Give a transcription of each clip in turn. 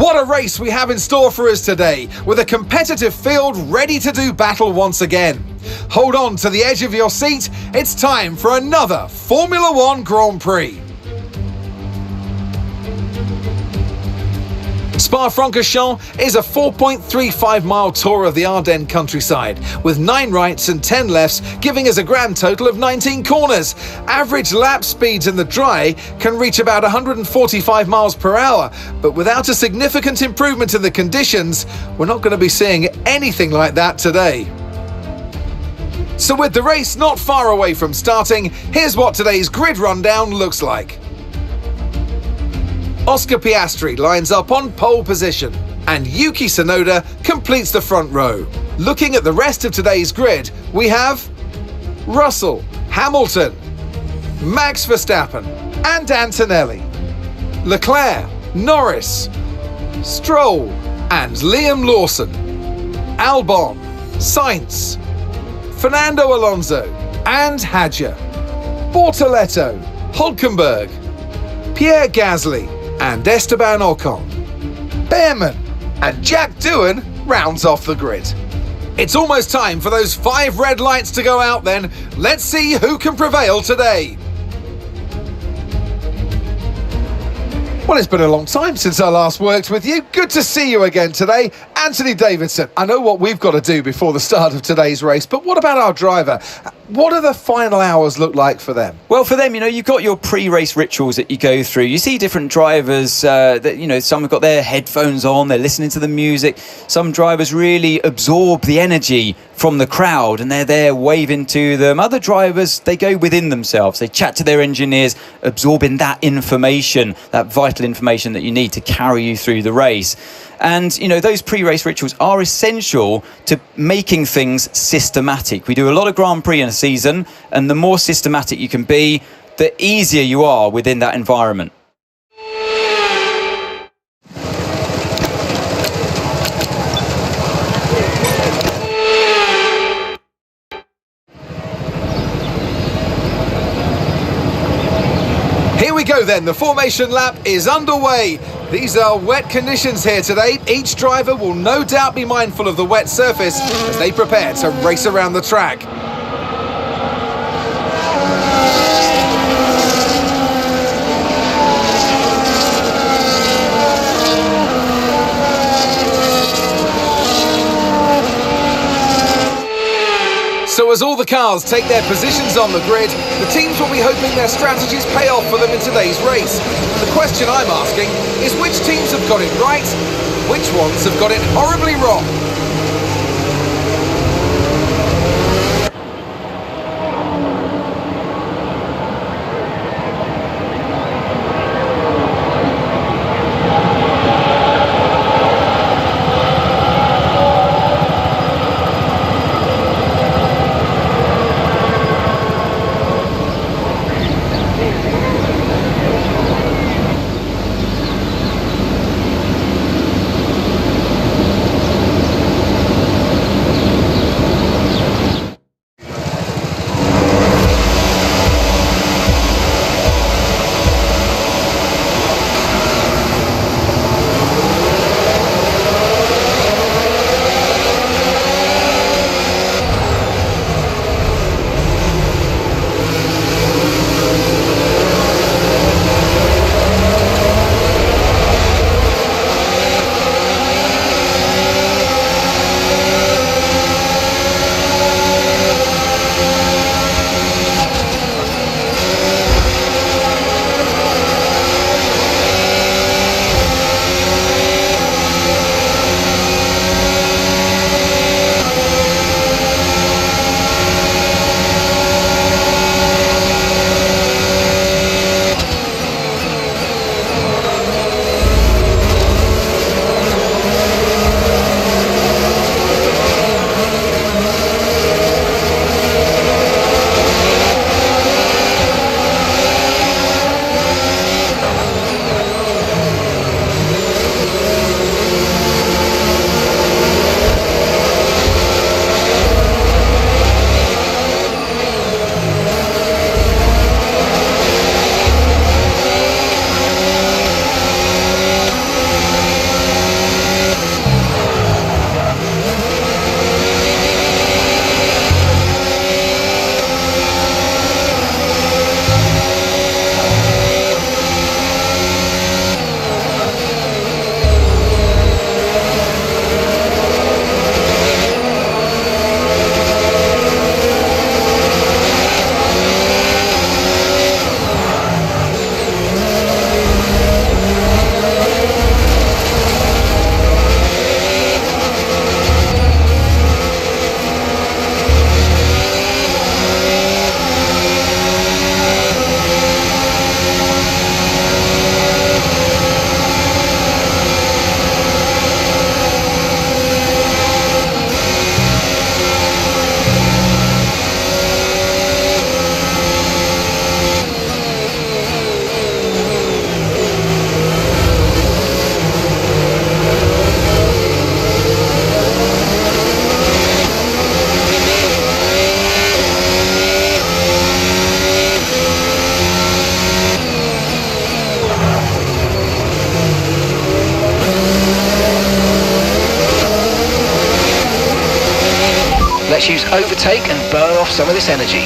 What a race we have in store for us today, with a competitive field ready to do battle once again. Hold on to the edge of your seat, it's time for another Formula One Grand Prix. Spa-Francorchamps is a 4.35-mile tour of the Ardennes countryside, with 9 rights and 10 lefts, giving us a grand total of 19 corners. Average lap speeds in the dry can reach about 145 miles per hour, but without a significant improvement in the conditions, we're not going to be seeing anything like that today. So with the race not far away from starting, here's what today's grid rundown looks like. Oscar Piastri lines up on pole position, and Yuki Tsunoda completes the front row. Looking at the rest of today's grid, we have Russell, Hamilton, Max Verstappen and Antonelli, Leclerc, Norris, Stroll and Liam Lawson, Albon, Sainz, Fernando Alonso and Hadjar, Bortoleto, Hülkenberg, Pierre Gasly and Esteban Ocon. Behrman and Jack Doohan rounds off the grid. It's almost time for those 5 red lights to go out then. Let's see who can prevail today. Well, it's been a long time since I last worked with you. Good to see you again today. Anthony Davidson, I know what we've got to do before the start of today's race, but what about our driver? What do the final hours look like for them? Well, for them, you've got your pre-race rituals that you go through. You see different drivers that, some have got their headphones on, they're listening to the music. Some drivers really absorb the energy from the crowd and they're there waving to them. Other drivers, they go within themselves. They chat to their engineers, absorbing that information, that vital information that you need to carry you through the race. And, those pre-race rituals are essential to making things systematic. We do a lot of Grand Prix in a season, and the more systematic you can be, the easier you are within that environment. Here we go then, the formation lap is underway. These are wet conditions here today. Each driver will no doubt be mindful of the wet surface as they prepare to race around the track. So as all the cars take their positions on the grid, the teams will be hoping their strategies pay off for them in today's race. The question I'm asking is which teams have got it right, which ones have got it horribly wrong? Let's use overtake and burn off some of this energy.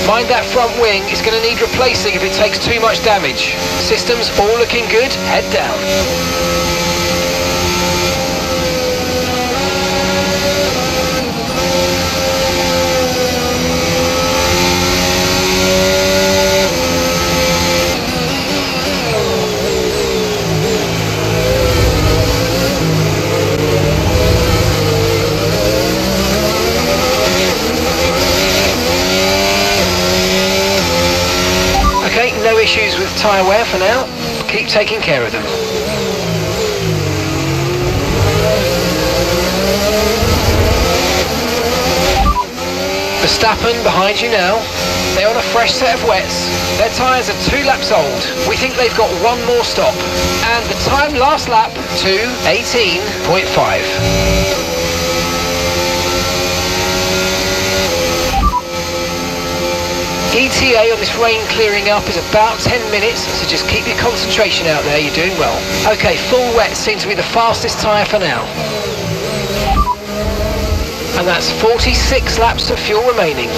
Mind that front wing is going to need replacing if it takes too much damage. Systems all looking good, head down. No issues with tyre wear for now. Keep taking care of them. Verstappen behind you now. They're on a fresh set of wets. Their tyres are 2 laps old. We think they've got one more stop. And the time last lap, 2:18.5. ETA on this rain clearing up is about 10 minutes, so just keep your concentration out there, you're doing well. Okay, full wet seems to be the fastest tyre for now. And that's 46 laps of fuel remaining.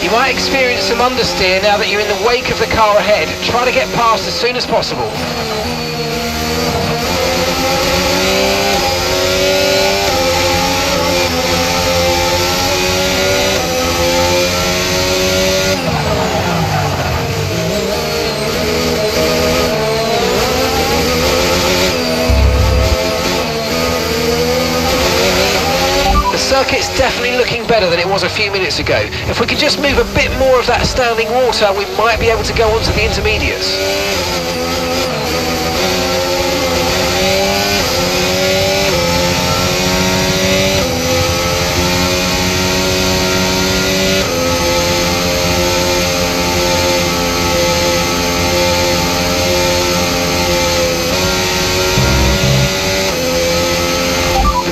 You might experience some understeer now that you're in the wake of the car ahead. Try to get past as soon as possible. The circuit's definitely looking better than it was a few minutes ago. If we could just move a bit more of that standing water, we might be able to go on to the intermediates.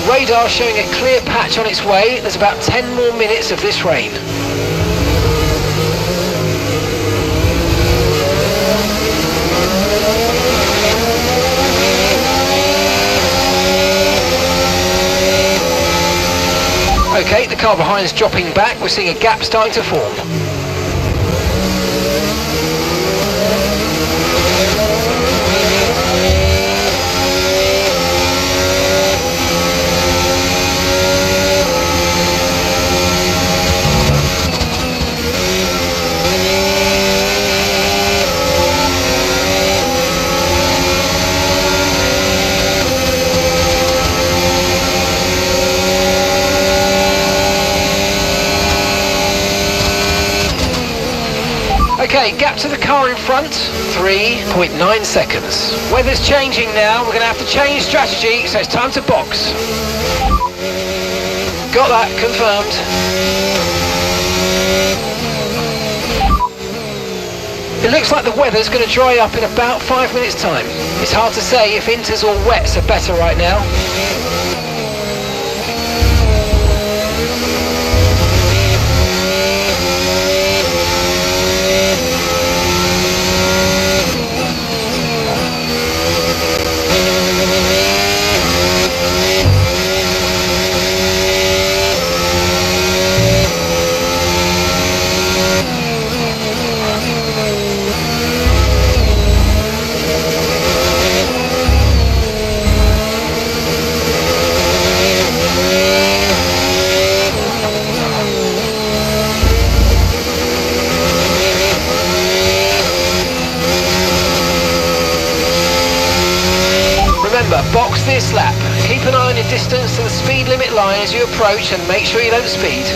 Radar showing a clear patch on its way. There's about 10 more minutes of this rain. Okay, the car behind is dropping back. We're seeing a gap starting to form. Okay, gap to the car in front, 3.9 seconds. Weather's changing now, we're going to have to change strategy, so it's time to box. Got that, confirmed. It looks like the weather's going to dry up in about 5 minutes' time. It's hard to say if inters or wets are better right now. Remember, box this lap. Keep an eye on your distance to the speed limit line as you approach and make sure you don't speed.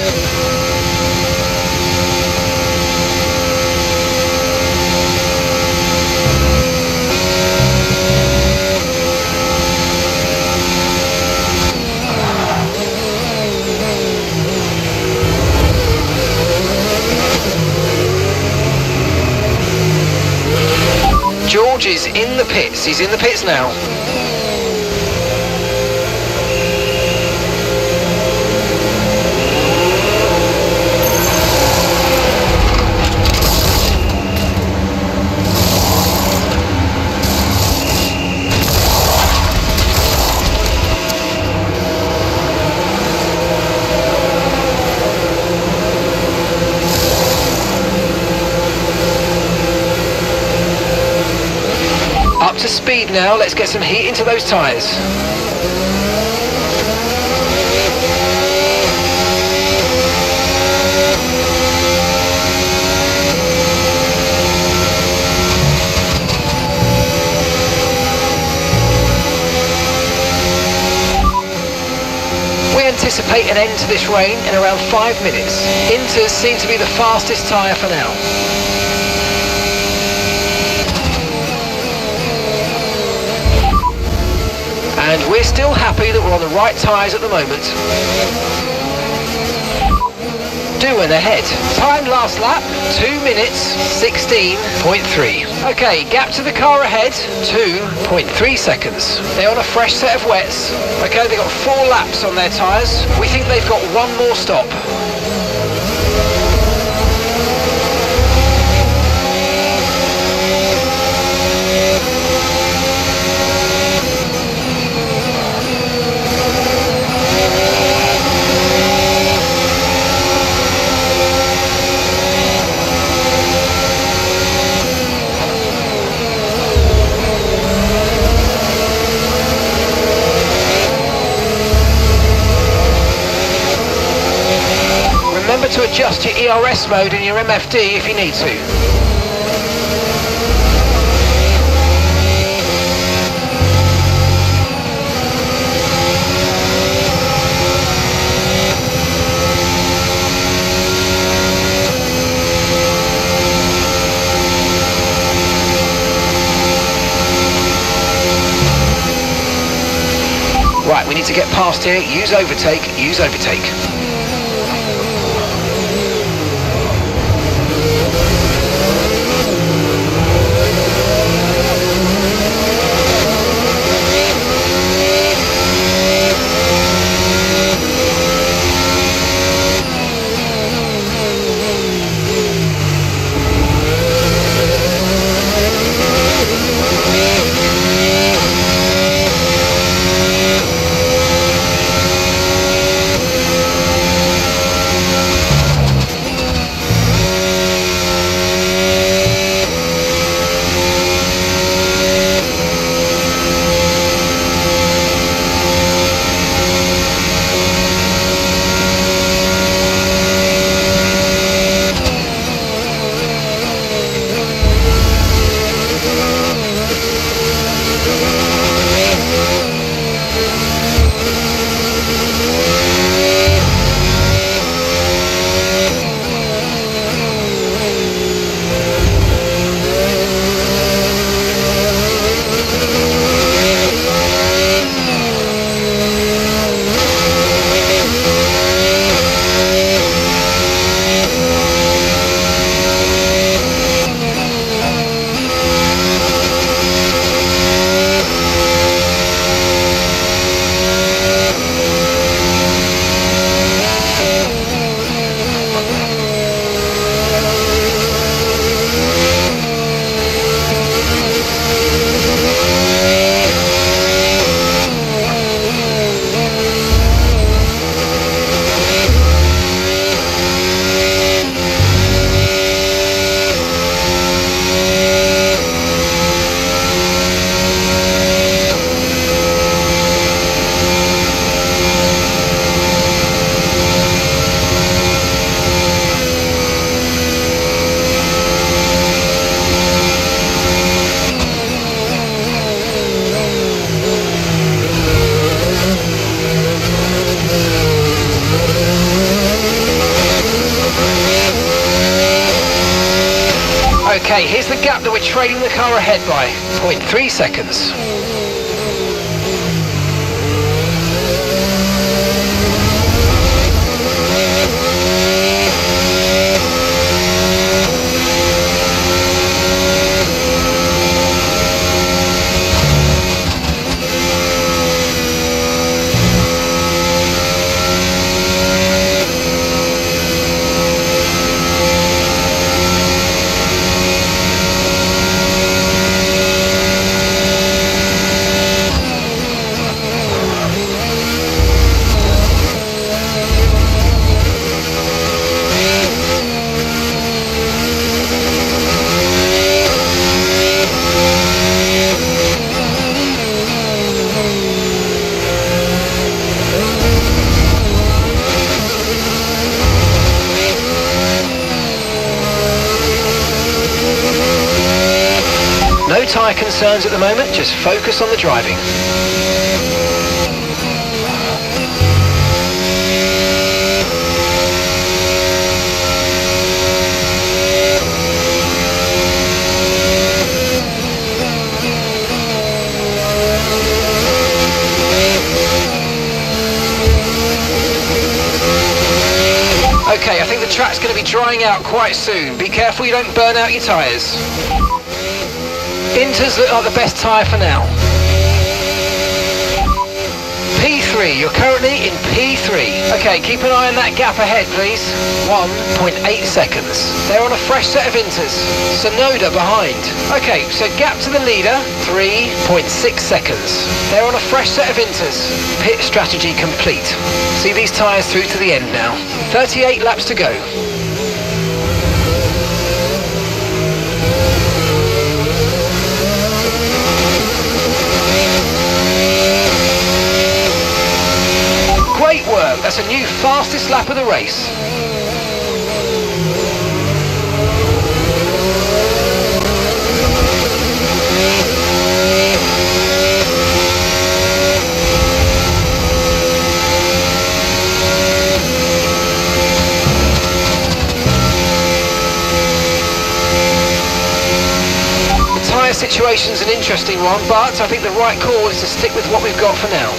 George is in the pits. He's in the pits now. Up to speed now, let's get some heat into those tyres. We anticipate an end to this rain in around 5 minutes. Inters seem to be the fastest tyre for now. And we're still happy that we're on the right tyres at the moment. Doing ahead. Time last lap, 2 minutes, 16.3. Okay, gap to the car ahead, 2.3 seconds. They're on a fresh set of wets. Okay, they've got 4 laps on their tyres. We think they've got one more stop. Remember to adjust your ERS mode in your MFD if you need to. Right, we need to get past here. Use overtake, use overtake. Okay, here's the gap that we're trailing the car ahead by. 0.3 seconds. No tyre concerns at the moment, just focus on the driving. Okay, I think the track's going to be drying out quite soon. Be careful you don't burn out your tyres. Inters look like the best tyre for now. P3, you're currently in P3. Okay, keep an eye on that gap ahead, please. 1.8 seconds. They're on a fresh set of inters. Sonoda behind. Okay, so gap to the leader, 3.6 seconds. They're on a fresh set of inters. Pit strategy complete. See these tyres through to the end now. 38 laps to go. Great work, that's a new fastest lap of the race. The tyre situation's an interesting one, but I think the right call is to stick with what we've got for now.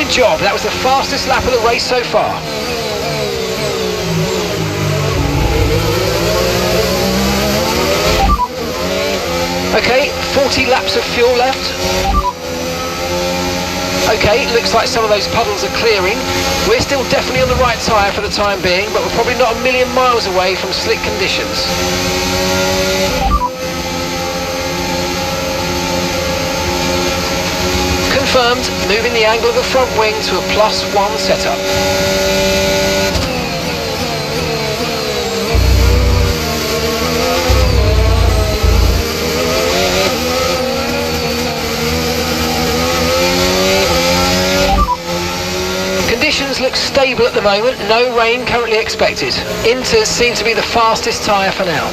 Job. That was the fastest lap of the race so far. Okay, 40 laps of fuel left. Okay, looks like some of those puddles are clearing. We're still definitely on the right tyre for the time being, but we're probably not a million miles away from slick conditions. Confirmed, moving the angle of the front wing to a +1 setup. stable at the moment, no rain currently expected. Inters seem to be the fastest tyre for now.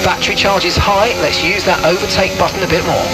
Battery charge is high, let's use that overtake button a bit more.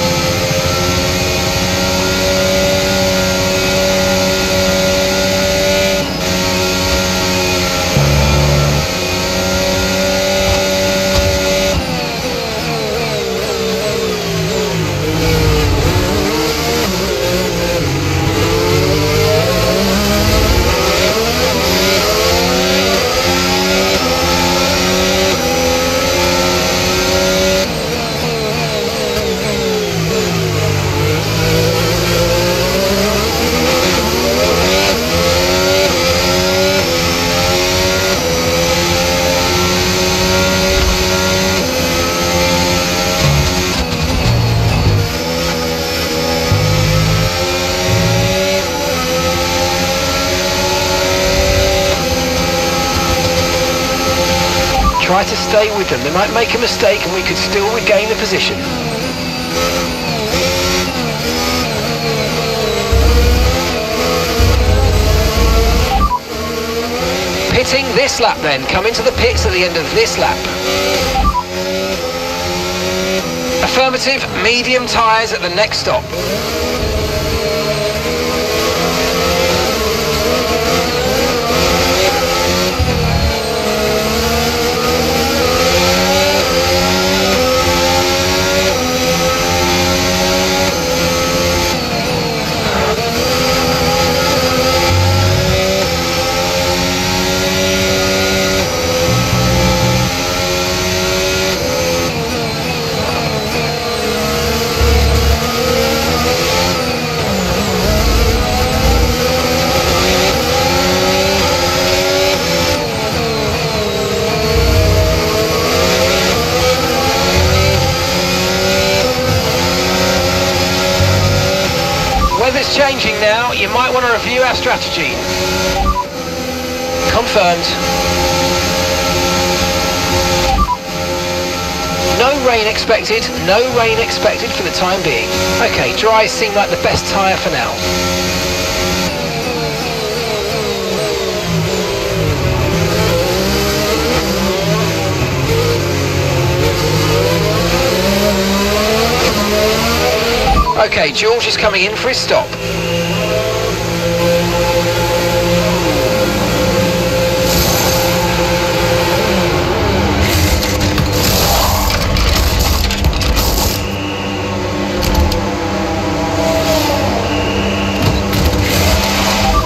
Try to stay with them. They might make a mistake and we could still regain the position. Pitting this lap then. Come into the pits at the end of this lap. Affirmative, medium tyres at the next stop. Weather's changing now, you might want to review our strategy. Confirmed. No rain expected, no rain expected for the time being. Okay, dry seem like the best tyre for now. Okay, George is coming in for his stop.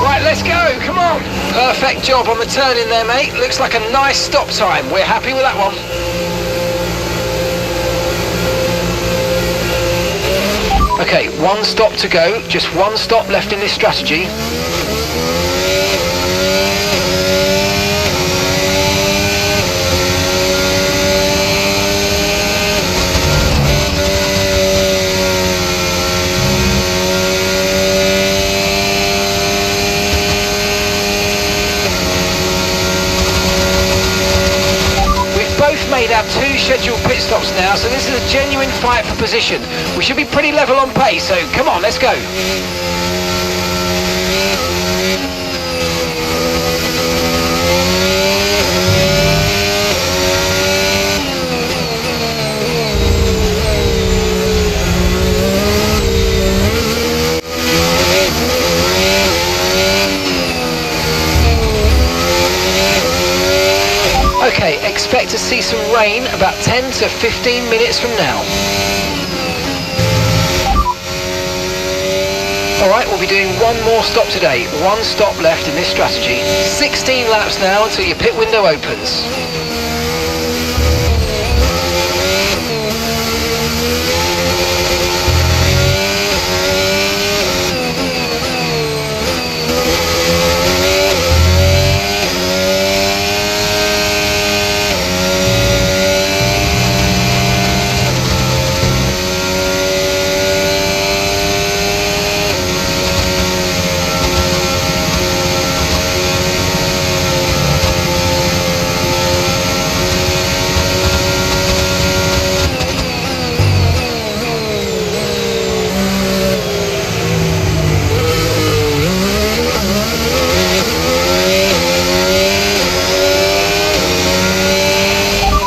Right, let's go, come on. Perfect job on the turn in there, mate. Looks like a nice stop time. We're happy with that one. Okay, one stop to go, just one stop left in this strategy. Made our 2 scheduled pit stops now, so this is a genuine fight for position. We should be pretty level on pace, so come on, let's go. Okay, expect to see some rain about 10 to 15 minutes from now. Alright, Right, we'll be doing one more stop today. One stop left in this strategy. 16 laps now until your pit window opens.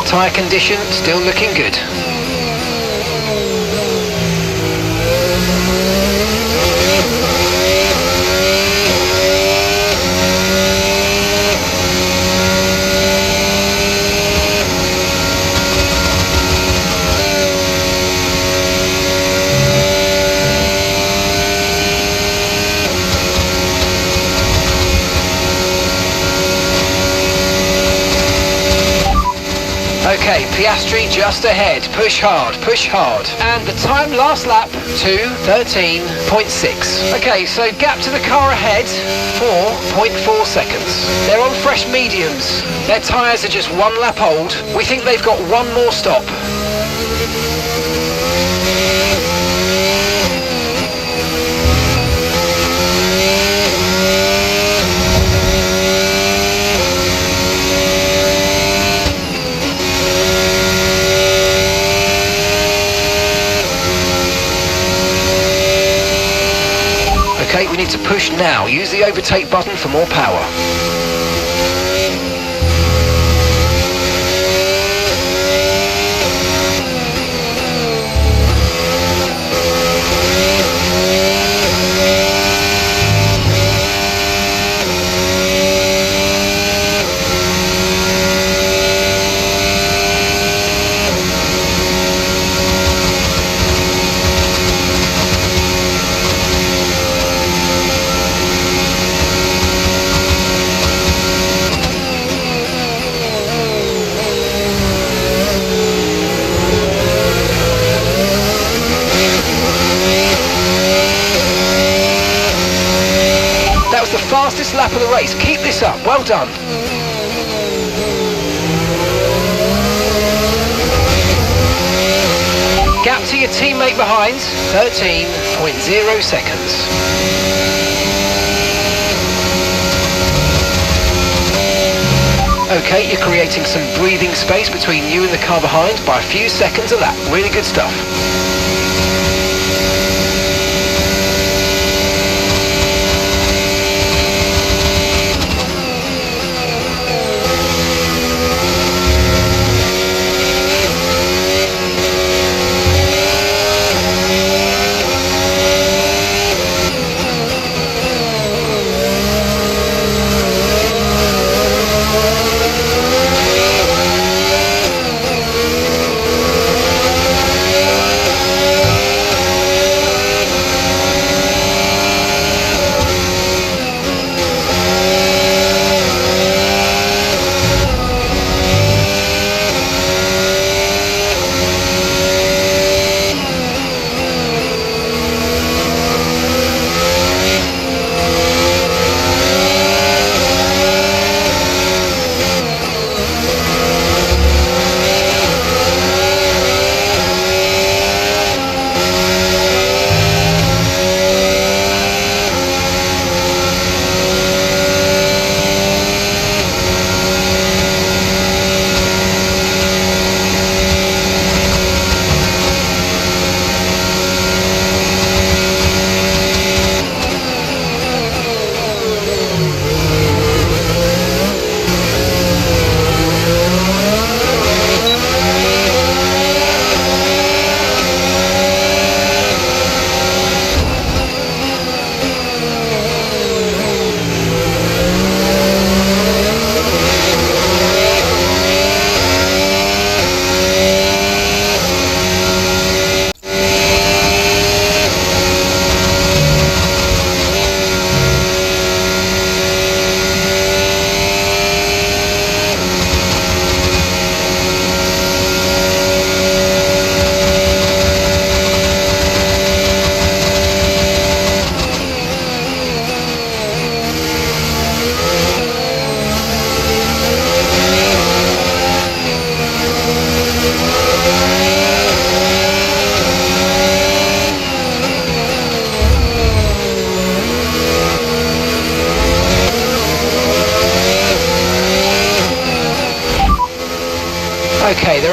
Tyre condition still looking good. Okay, Piastri just ahead. Push hard, push hard. And the time last lap, 2:13.6. Okay, so gap to the car ahead, 4.4 seconds. They're on fresh mediums. Their tyres are just one lap old. We think they've got one more stop. Okay, we need to push now. Use the overtake button for more power. Fastest lap of the race. Keep this up. Well done. Gap to your teammate behind, 13.0 seconds. Okay, you're creating some breathing space between you and the car behind by a few seconds a lap. Really good stuff.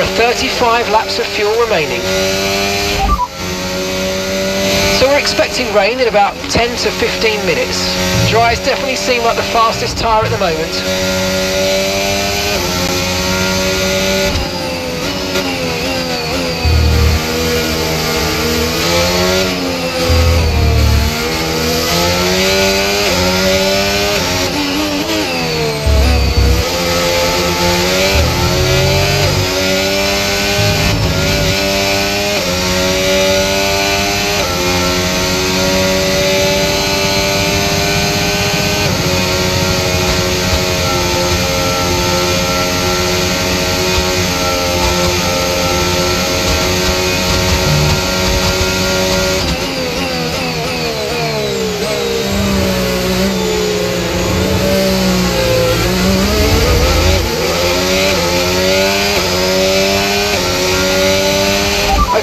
with 35 laps of fuel remaining. So we're expecting rain in about 10 to 15 minutes. Dries definitely seem like the fastest tyre at the moment.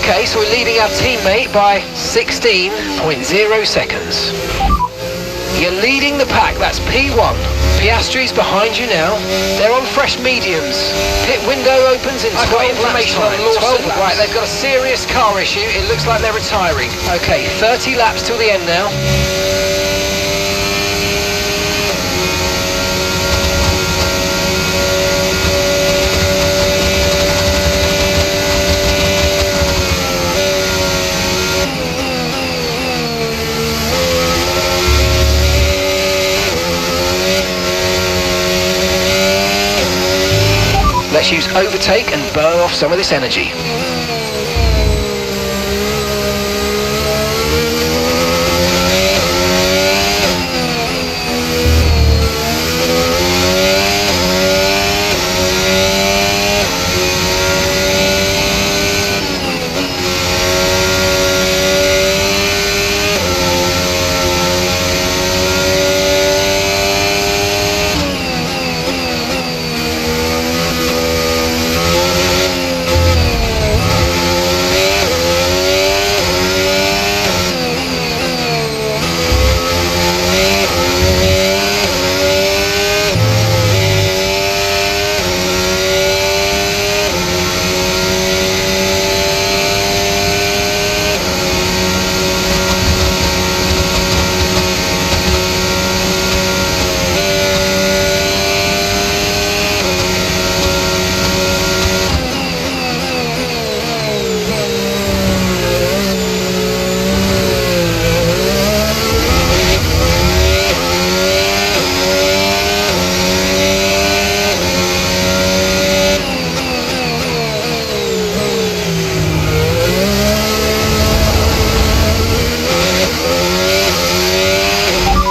Okay, so we're leading our teammate by 16.0 seconds. You're leading the pack, that's P1. Piastri's behind you now. They're on fresh mediums. Pit window opens in 12 laps. I've got information on Lawson. Right, they've got a serious car issue. It looks like they're retiring. Okay, 30 laps till the end now. Let's use overtake and burn off some of this energy.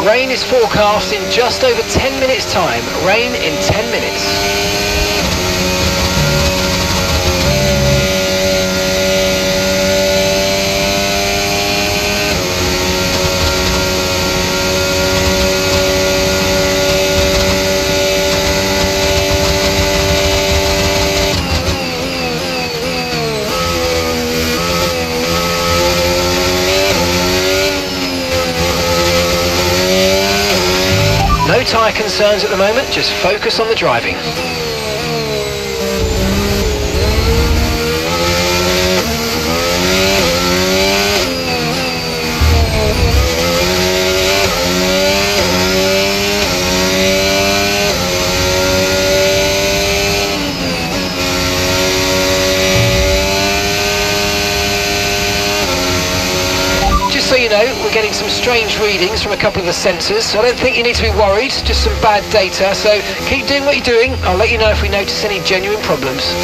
Rain is forecast in just over 10 minutes time. Rain in 10 minutes. No tyre concerns at the moment, just focus on the driving. So you know, we're getting some strange readings from a couple of the sensors, so I don't think you need to be worried, just some bad data, so keep doing what you're doing. I'll let you know if we notice any genuine problems.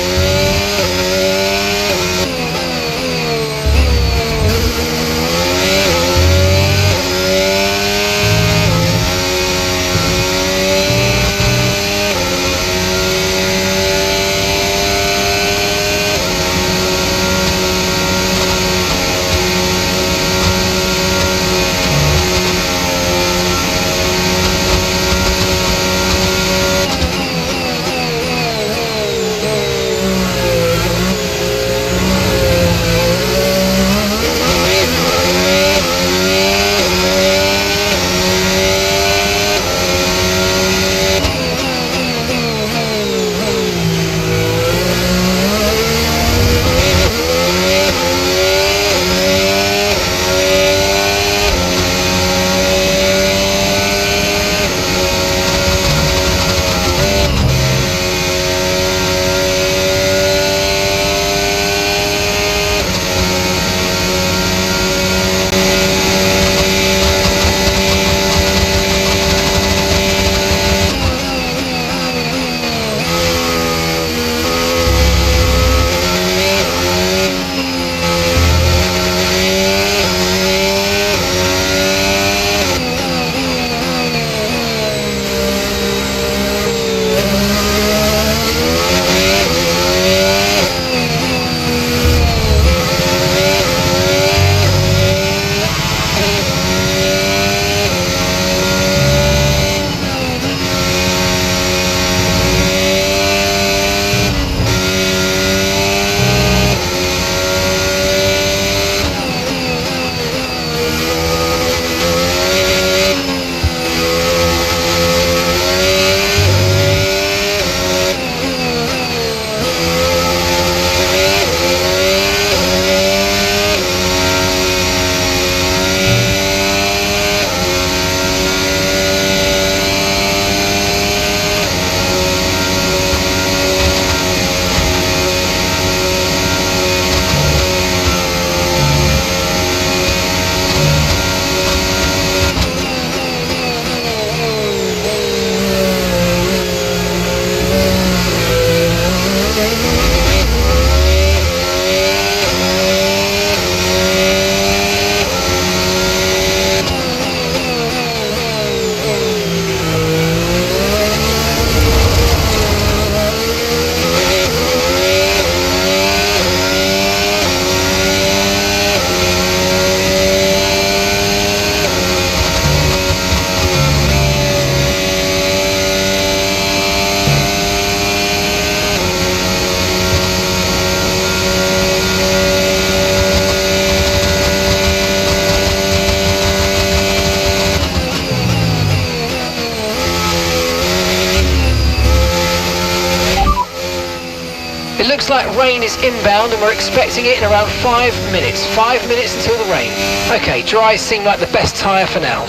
Looks like rain is inbound and we're expecting it in around 5 minutes. 5 minutes until the rain. Okay, dries seem like the best tyre for now.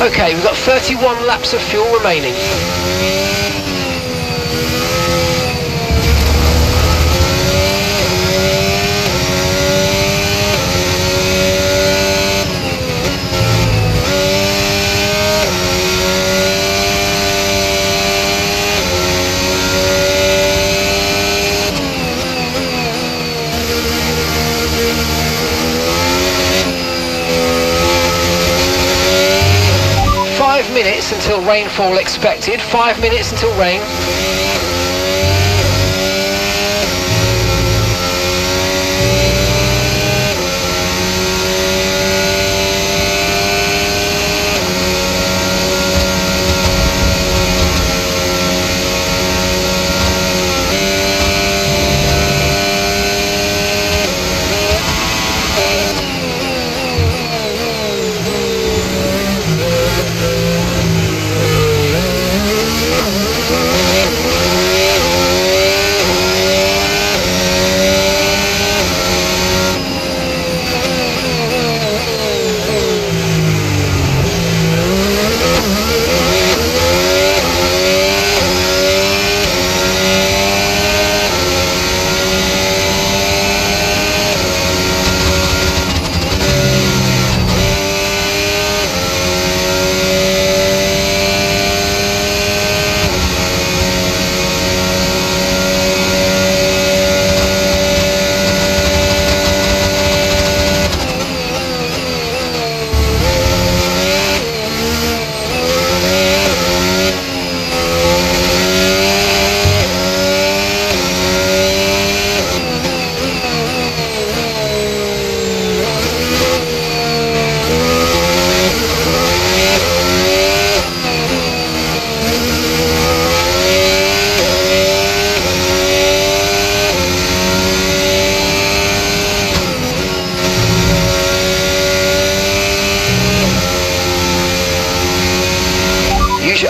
Okay, we've got 31 laps of fuel remaining. Minutes until rainfall expected. 5 minutes until rain.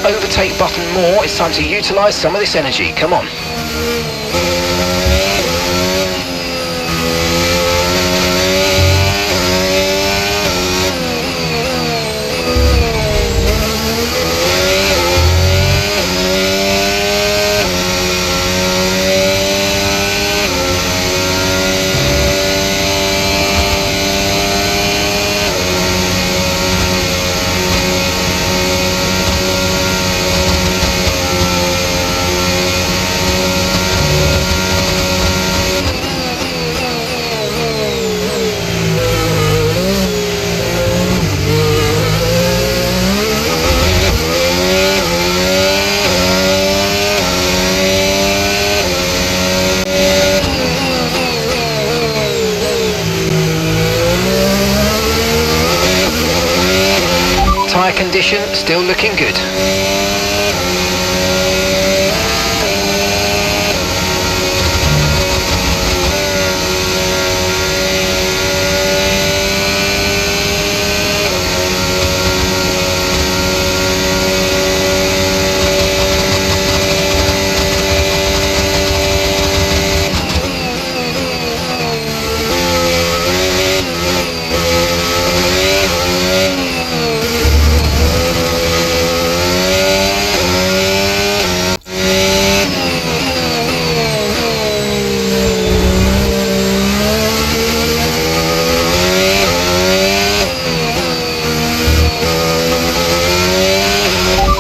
Overtake button more. It's time to utilise some of this energy. Come on. Tyre condition still looking good.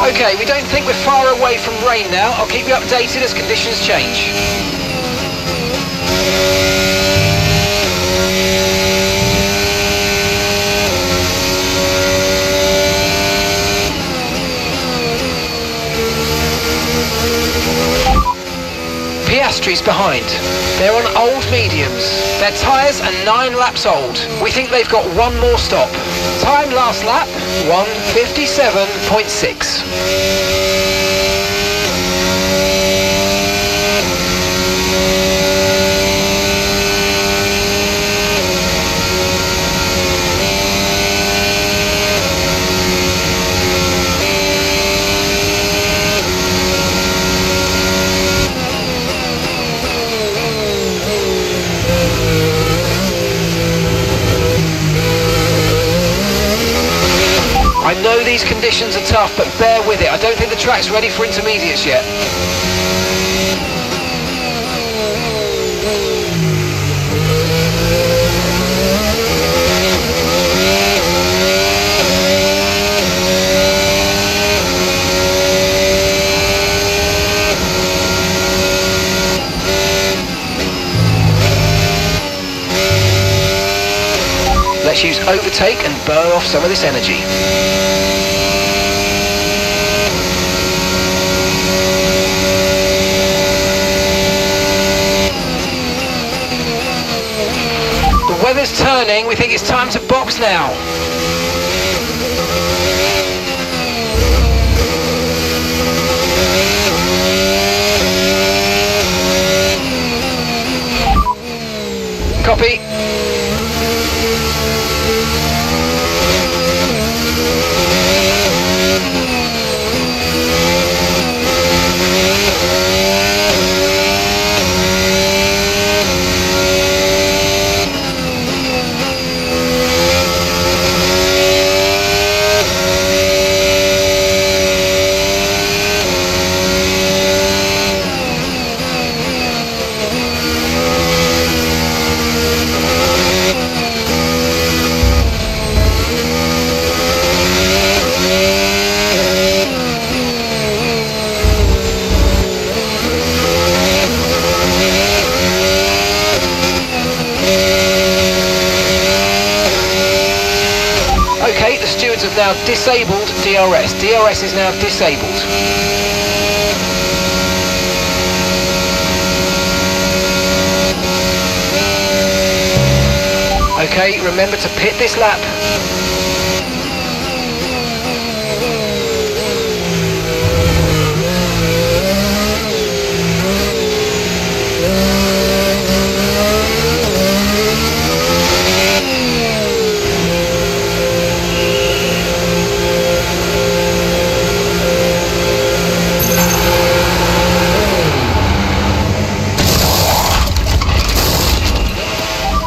Okay, we don't think we're far away from rain now. I'll keep you updated as conditions change. Piastri's behind. They're on old mediums. Their tyres are 9 laps old. We think they've got one more stop. Time last lap, 1:57.6. these conditions are tough, but bear with it. I don't think the track's ready for intermediates yet. Let's use overtake and burn off some of this energy. The weather's turning, we think it's time to box now. Copy. Have now disabled DRS. DRS is now disabled. Okay, remember to pit this lap.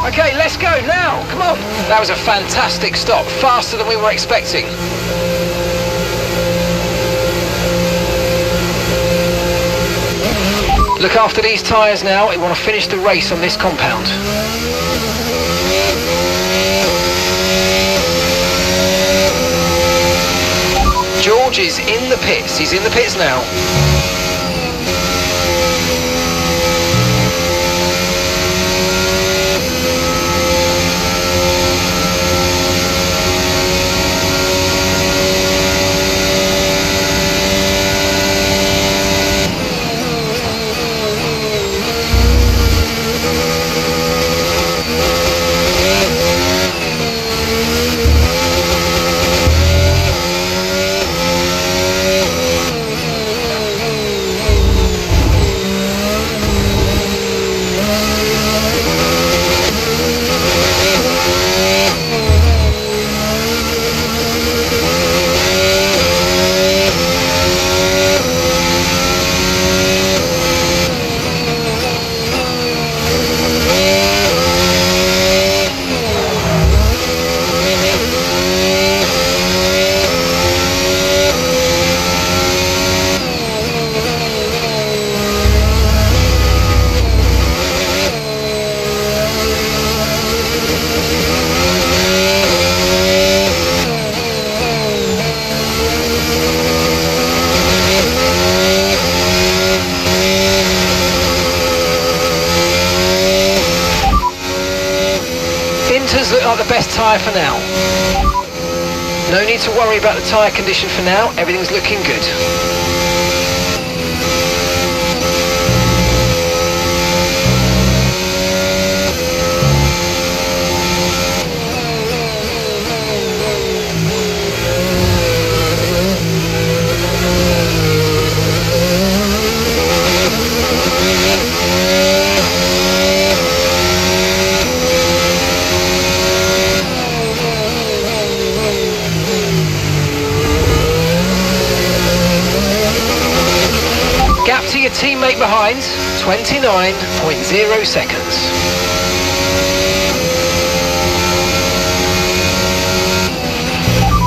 Okay, let's go now, come on. That was a fantastic stop, faster than we were expecting. Look after these tyres now, we want to finish the race on this compound. George is in the pits, he's in the pits now. Look like the best tyre for now. No need to worry about the tyre condition for now, everything's looking good. Gap to your teammate behind, 29.0 seconds.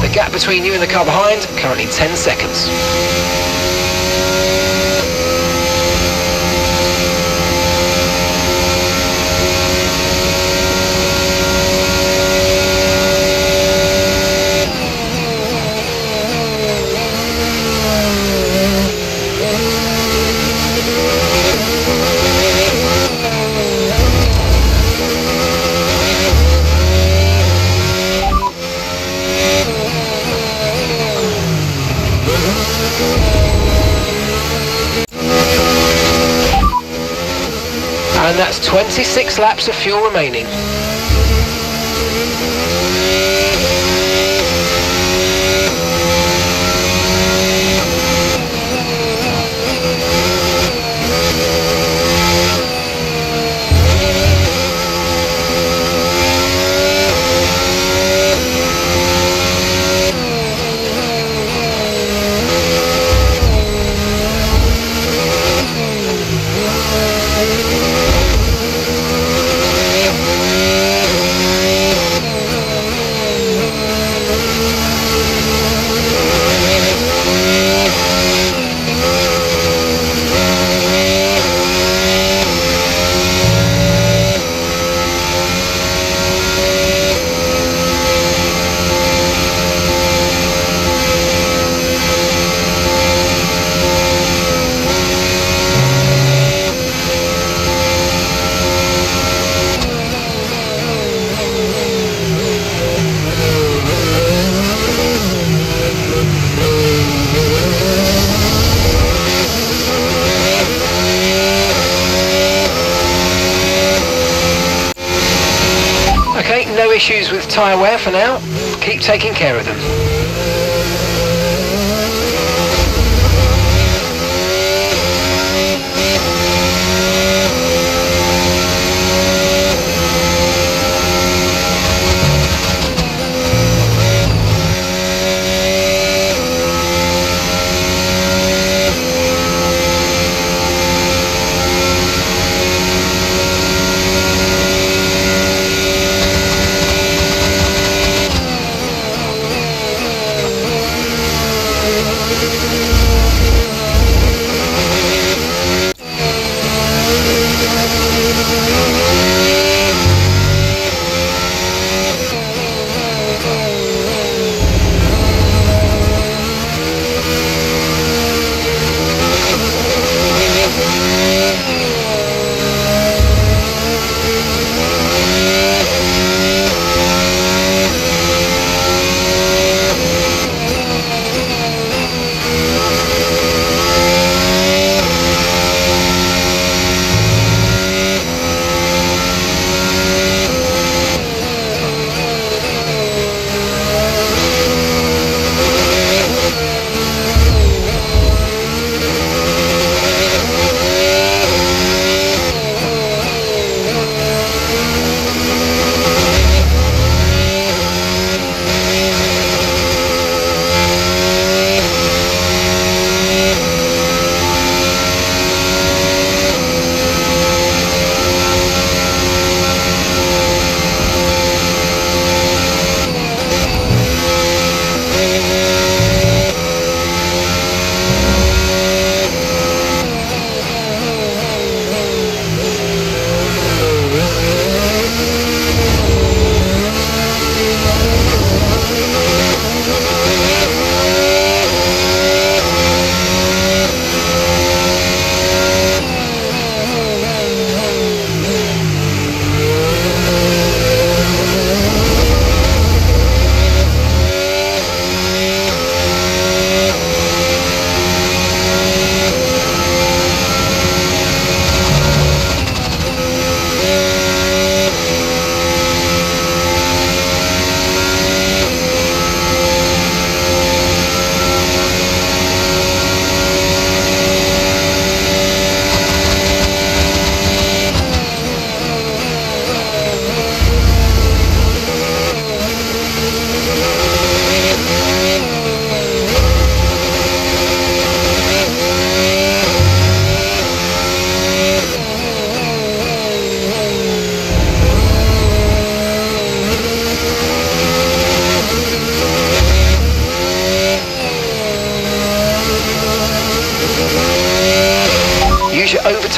The gap between you and the car behind, currently 10 seconds. And that's 26 laps of fuel remaining. Okay, no issues with tyre wear for now. Keep taking care of them.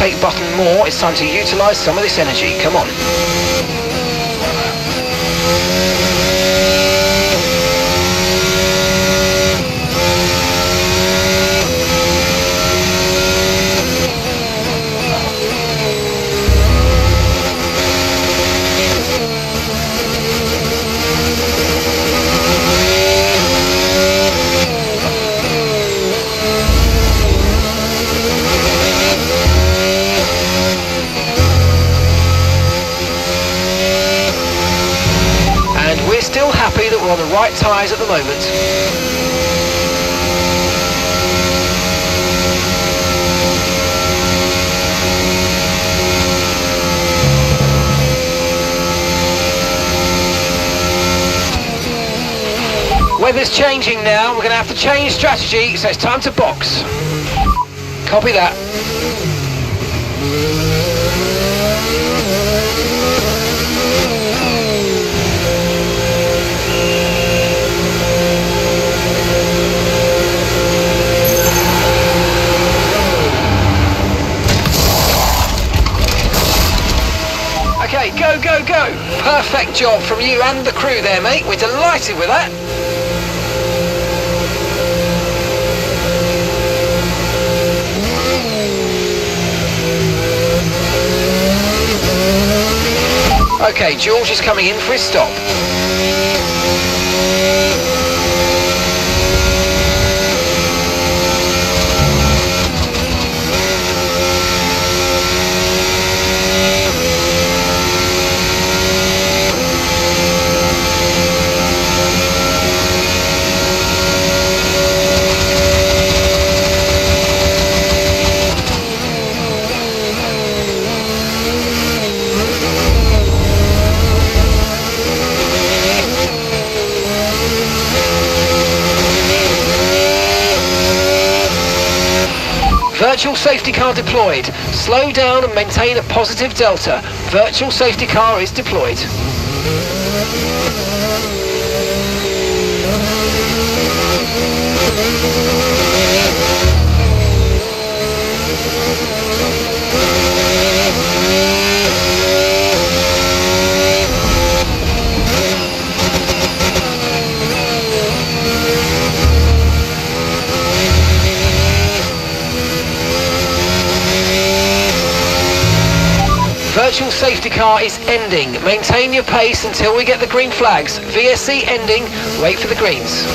overtake button more. It's time to utilise some of this energy. Come on. Still happy that we're on the right tyres at the moment. Weather's changing now, we're going to have to change strategy, so it's time to box. Copy that. Okay, go, go, go. Perfect job from you and the crew there, mate. We're delighted with that. Okay, George is coming in for his stop. Virtual safety car deployed. Slow down and maintain a positive delta. Virtual safety car is deployed. Virtual safety car is ending. Maintain your pace until we get the green flags. VSC ending. Wait for the greens.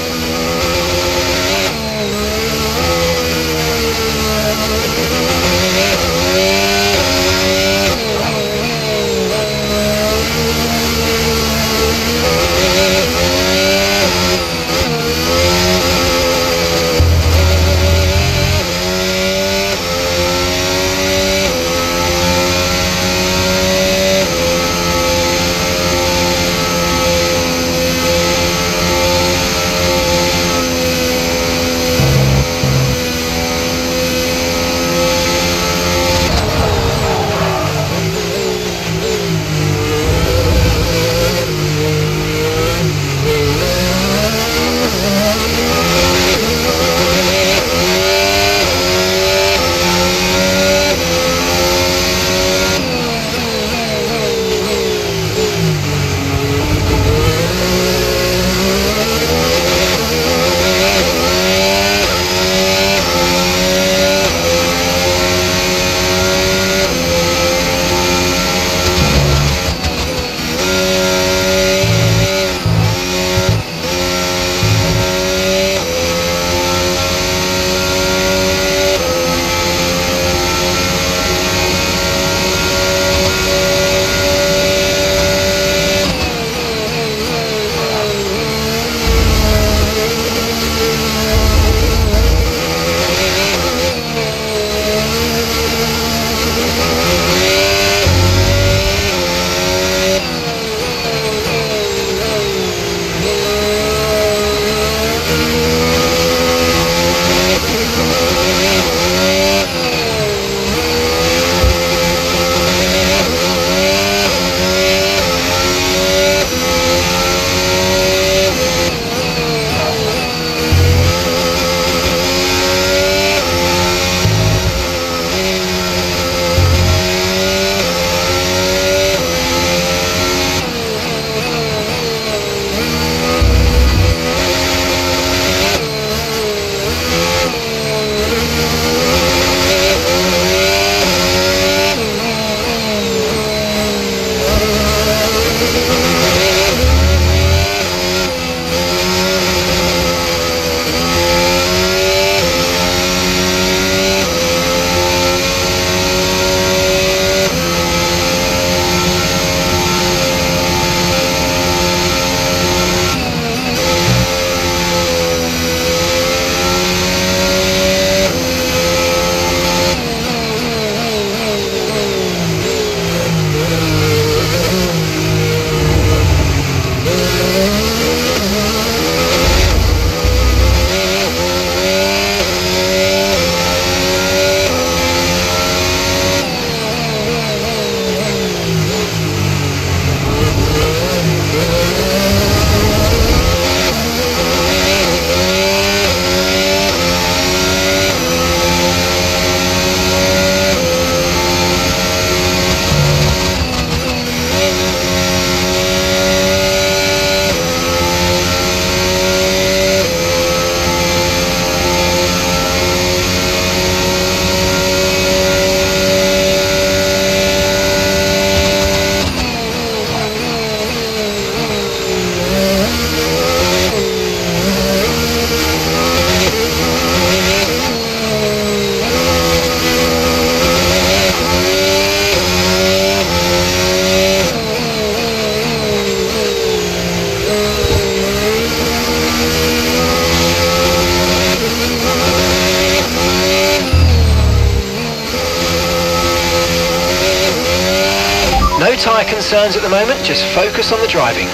tyre concerns at the moment, just focus on the driving.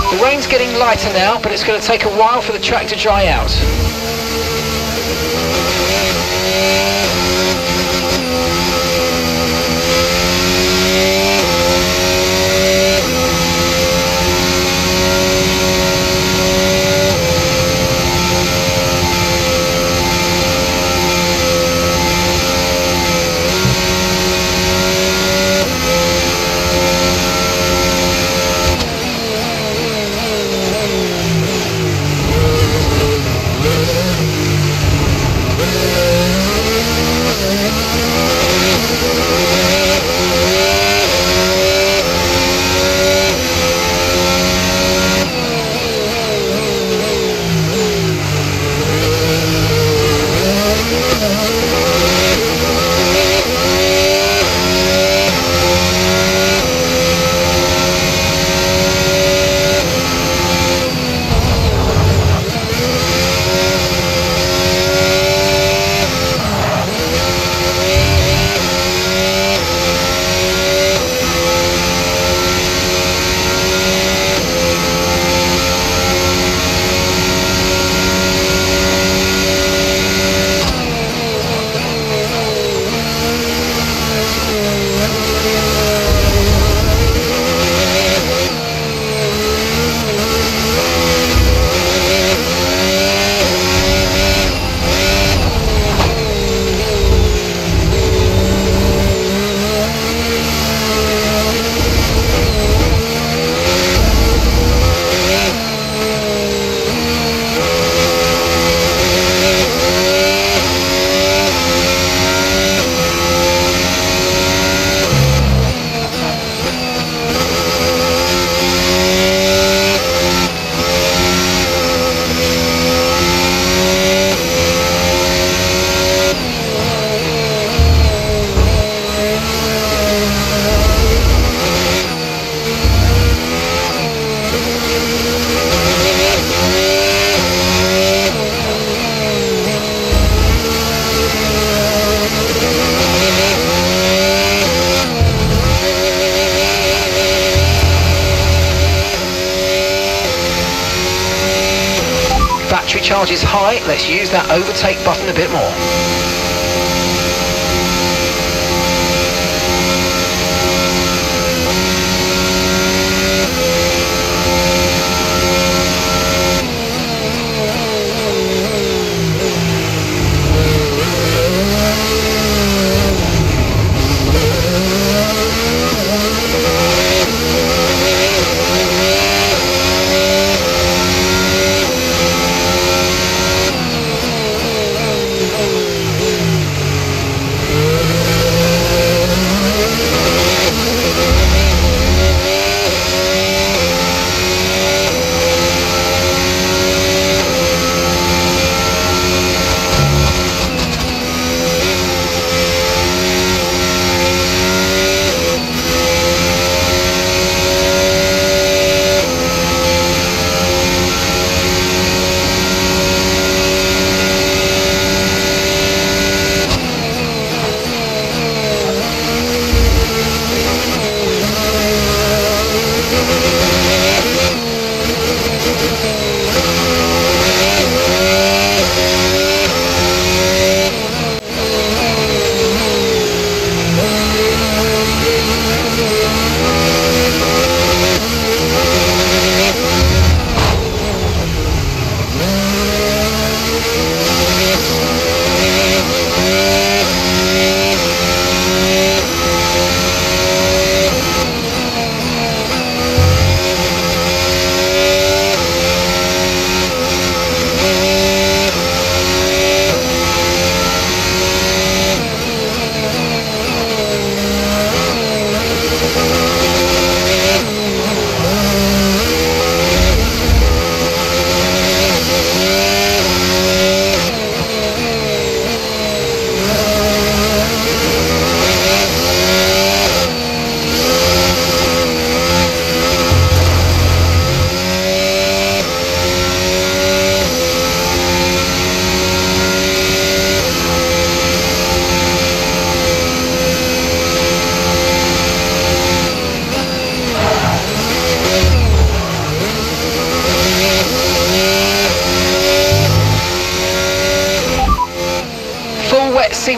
The rain's getting lighter now, but it's going to take a while for the track to dry out. Battery charge is high, let's use that overtake button a bit more.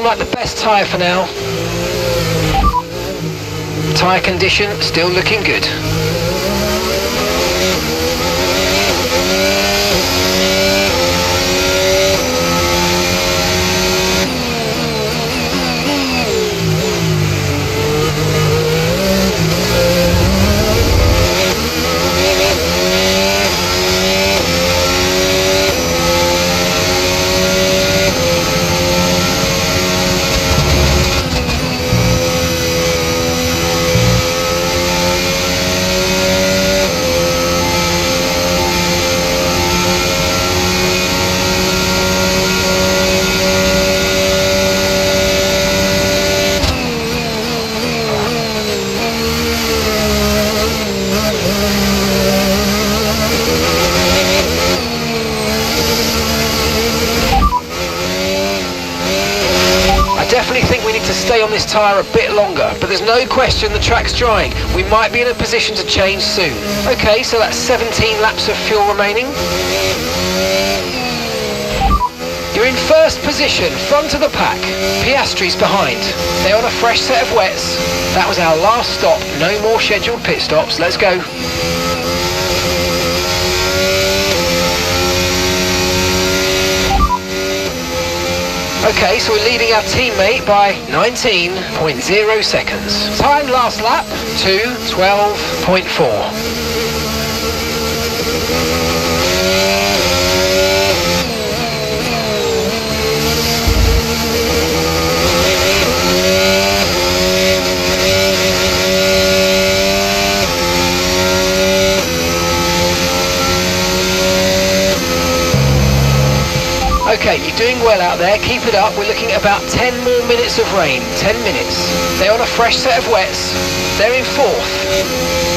looking like the best tyre for now. Tyre condition still looking good. Stay on this tyre a bit longer, but there's no question the track's drying. We might be in a position to change soon. Okay, so that's 17 laps of fuel remaining. You're in first position, front of the pack. Piastri's behind. They're on a fresh set of wets. That was our last stop. No more scheduled pit stops. Let's go. Okay, so we're leading our teammate by 19.0 seconds. Time last lap, 2:12.4. Okay, you're doing well out there, keep it up. We're looking at about 10 more minutes of rain, 10 minutes. They're on a fresh set of wets. They're in fourth.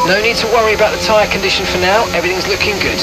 No need to worry about the tyre condition for now, everything's looking good.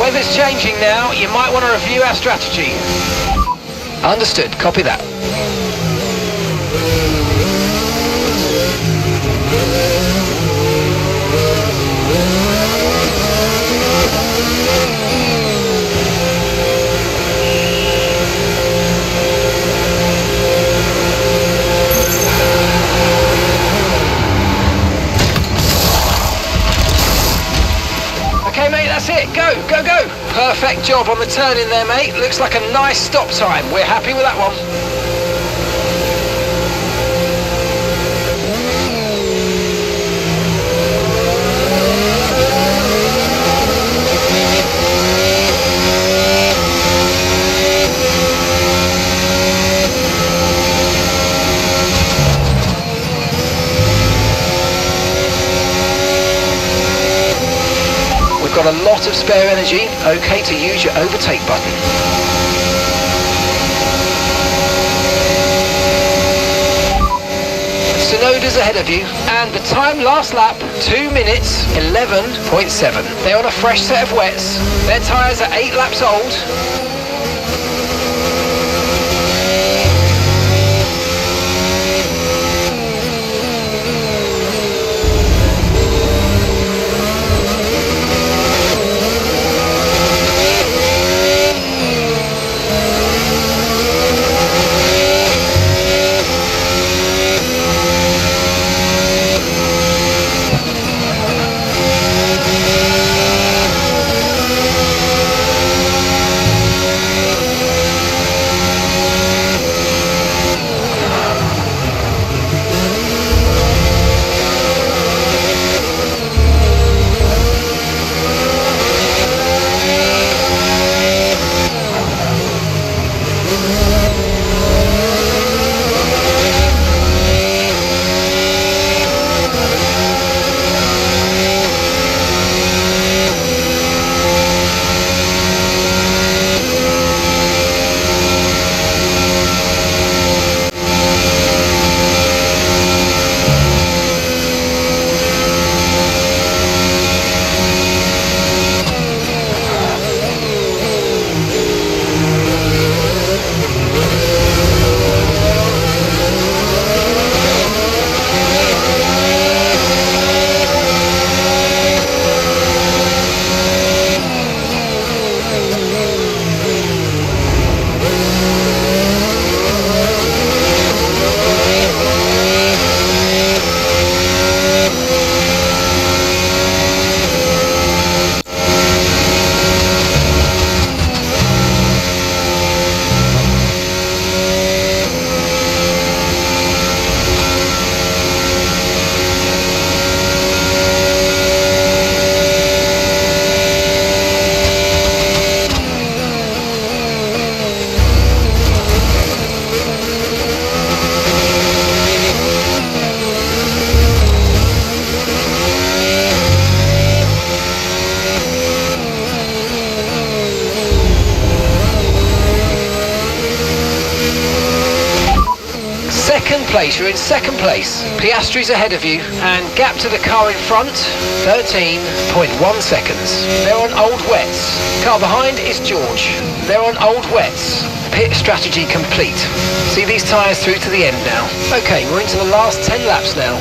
Weather's changing now. You might want to review our strategy. Understood. Copy that. Okay, mate, that's it. Go, go, go. Perfect job on the turn in there, mate. Looks like a nice stop time. We're happy with that one. Got a lot of spare energy. Okay to use your overtake button. Sonoda's ahead of you, and the time last lap 2 minutes 11.7. They're on a fresh set of wets. Their tyres are 8 laps old. Place. You're in second place. Piastri's ahead of you, and gap to the car in front, 13.1 seconds. They're on old wets. Car behind is George. They're on old wets. Pit strategy complete. See these tyres through to the end now. Okay, we're into the last 10 laps now.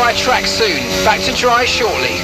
dry track soon. Back to dry shortly.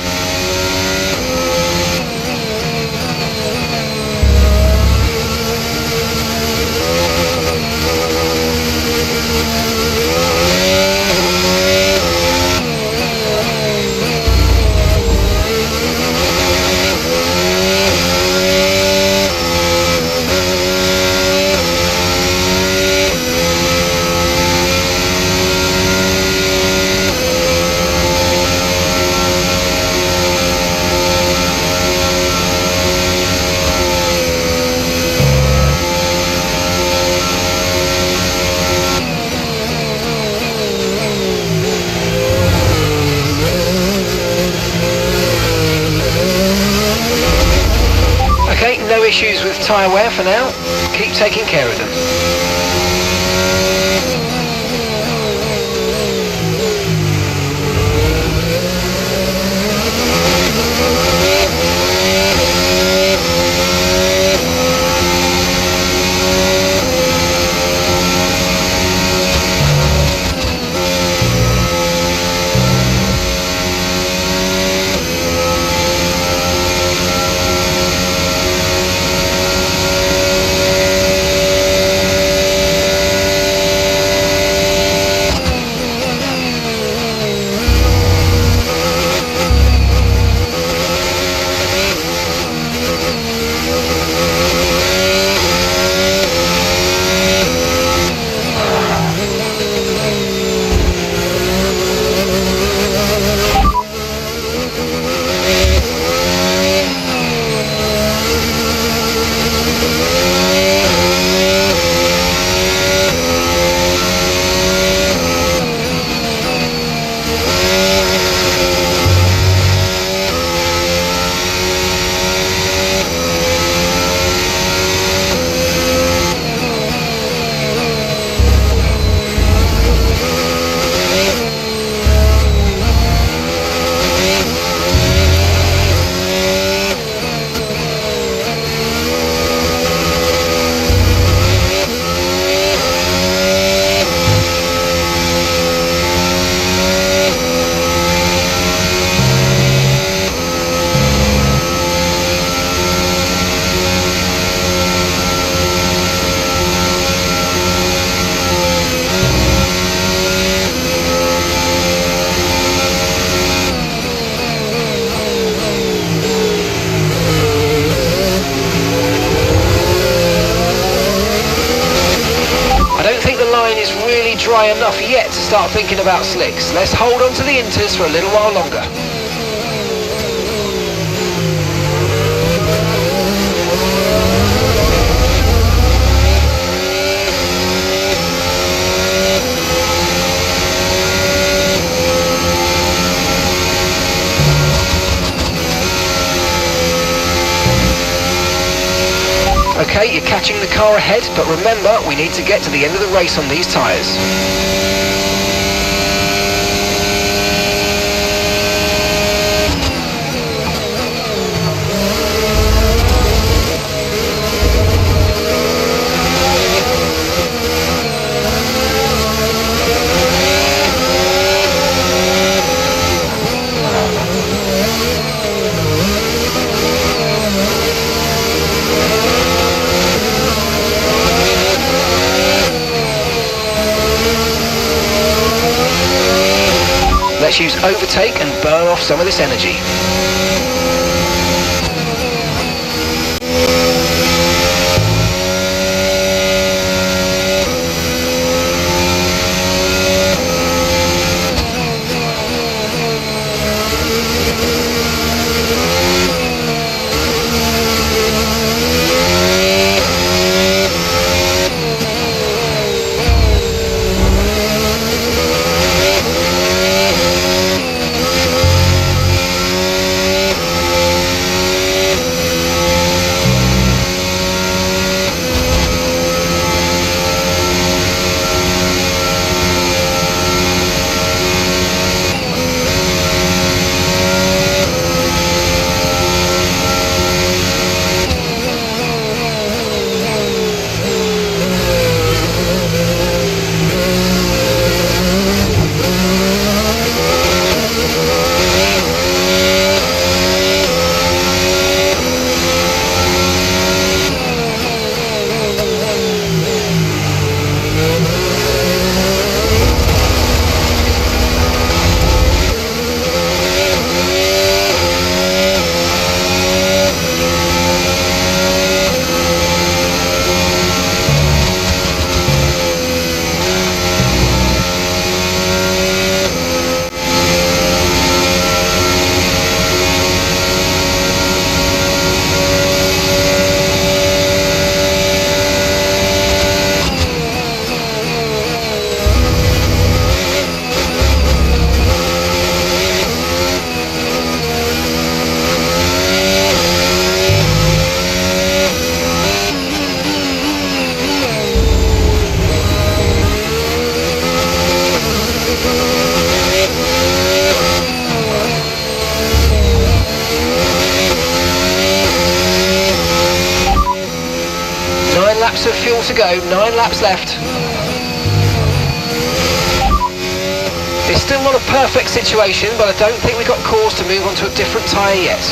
Okay, no issues with tyre wear for now. Keep taking care of them. Dry enough yet to start thinking about slicks. Let's hold on to the inters for a little while longer. Okay, you're catching the car ahead, but remember, we need to get to the end of the race on these tyres. Let's use overtake and burn off some of this energy. laps of fuel to go, 9 laps left. It's still not a perfect situation, but I don't think we've got cause to move on to a different tyre yet.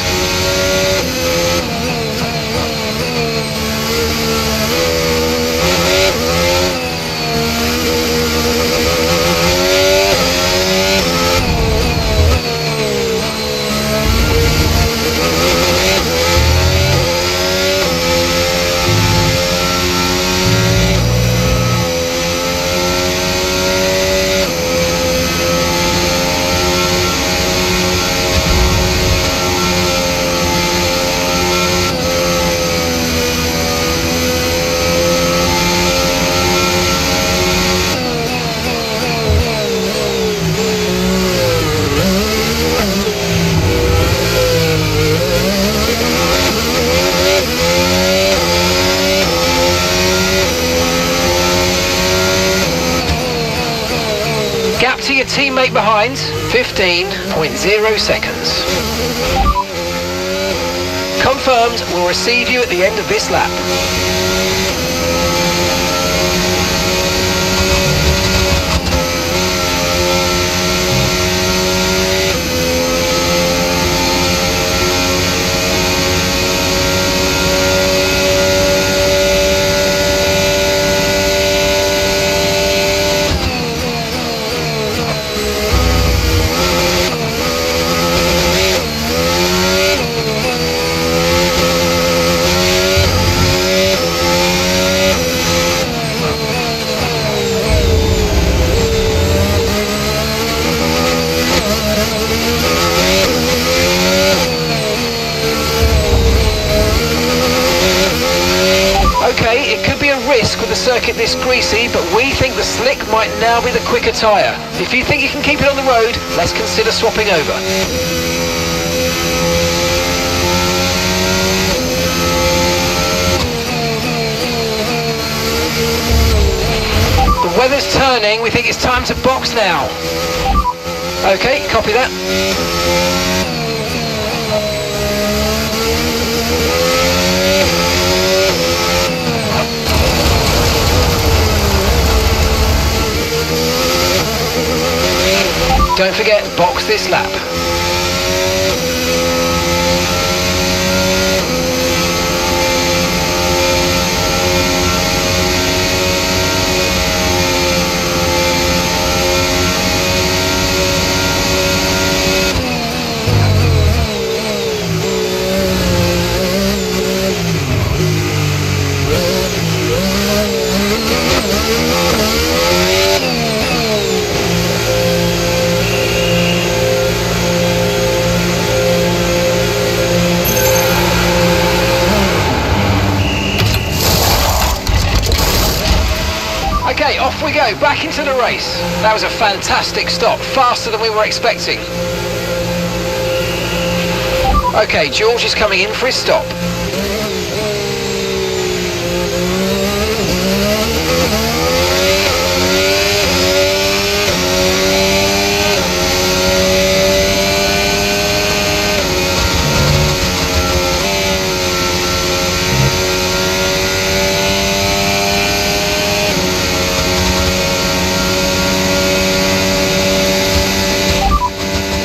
Gap to your teammate behind, 15.0 seconds. Confirmed, we'll receive you at the end of this lap. Okay, it could be a risk with a circuit this greasy, but we think the slick might now be the quicker tyre. If you think you can keep it on the road, let's consider swapping over. The weather's turning, we think it's time to box now. Okay, copy that. Don't forget, box this lap. Okay, off we go, back into the race. That was a fantastic stop, faster than we were expecting. Okay, George is coming in for his stop.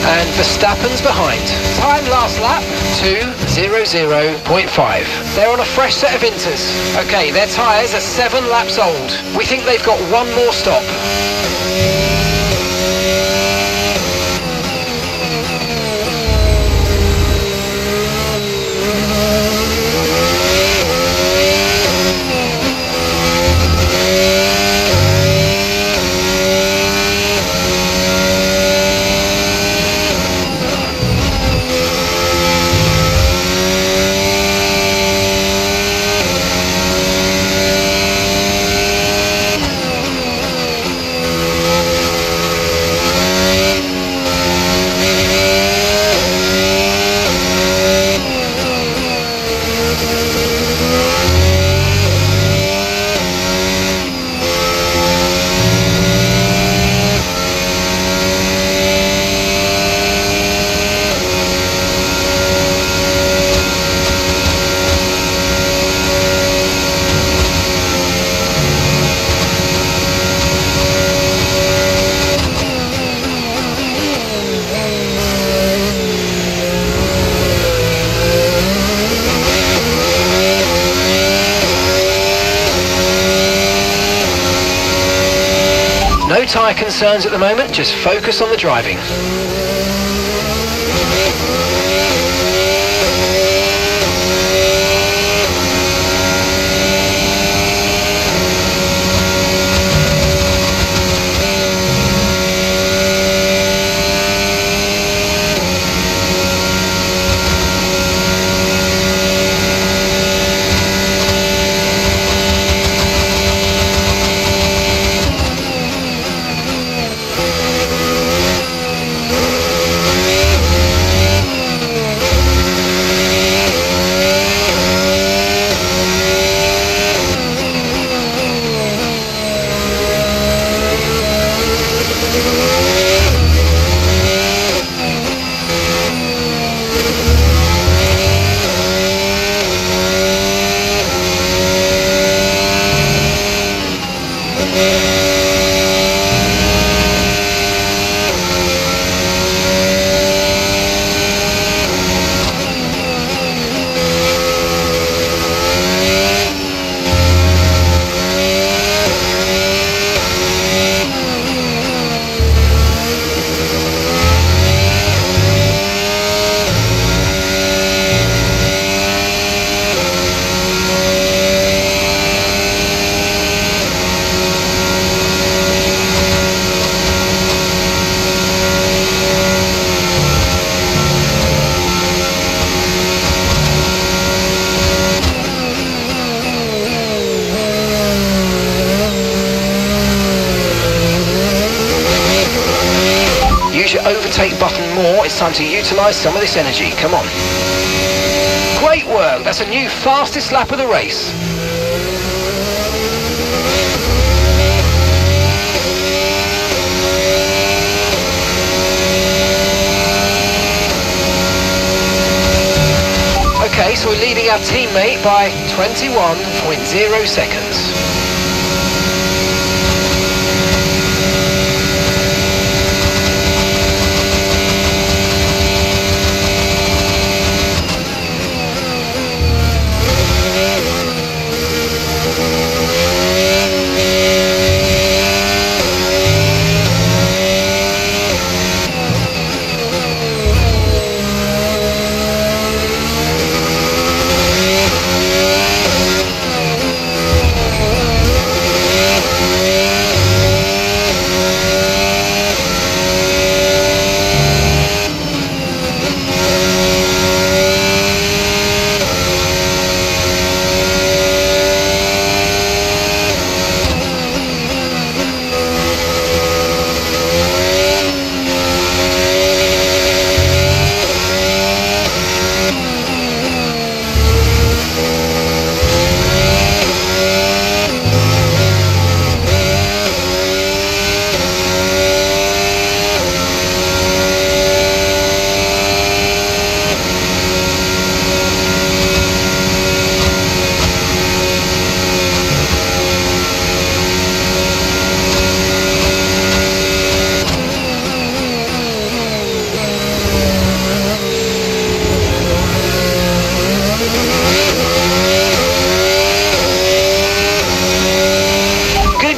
And Verstappen's behind. Time last lap, 2:00.5. They're on a fresh set of inters. Okay, their tyres are 7 laps old. We think they've got one more stop. tyre concerns at the moment, just focus on the driving. Overtake button more. It's time to utilise some of this energy. Come on. Great work. That's a new fastest lap of the race. Okay, so we're leading our teammate by 21.0 seconds.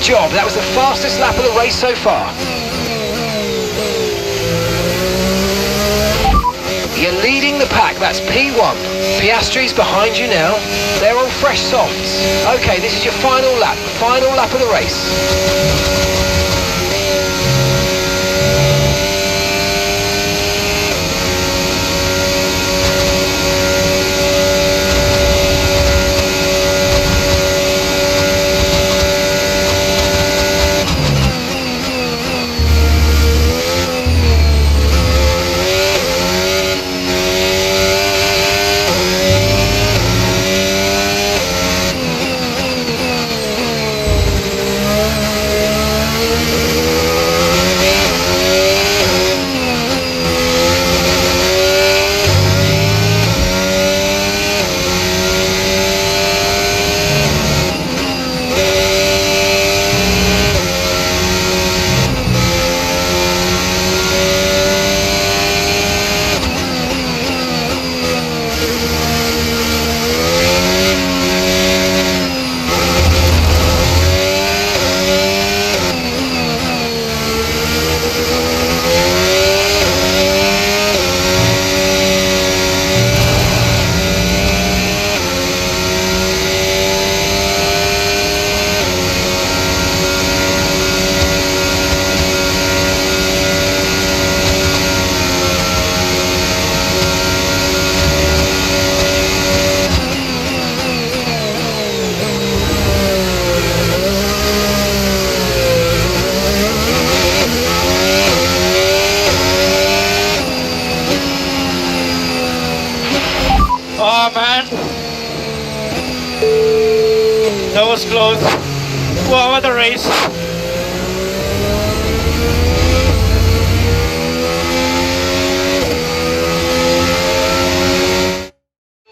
Job. That was the fastest lap of the race so far. You're leading the pack. That's P1. Piastri's behind you now. They're on fresh softs. Okay, this is your final lap of the race. Oh man, that was close. Wow, what a race.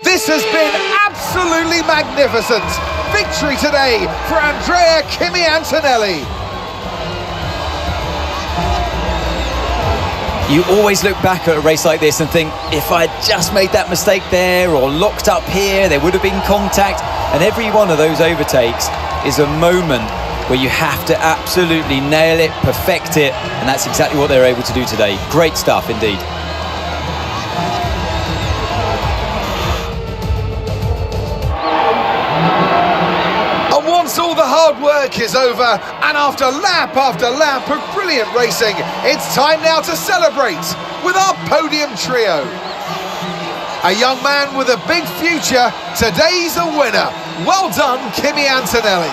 This has been absolutely magnificent. Victory today for Andrea Kimi Antonelli. You always look back at a race like this and think, if I'd just made that mistake there or locked up here, there would have been contact. And every one of those overtakes is a moment where you have to absolutely nail it, perfect it, and that's exactly what they're able to do today. Great stuff indeed. Once all the hard work is over, and after lap of brilliant racing, it's time now to celebrate with our podium trio. A young man with a big future, today's a winner. Well done, Kimi Antonelli.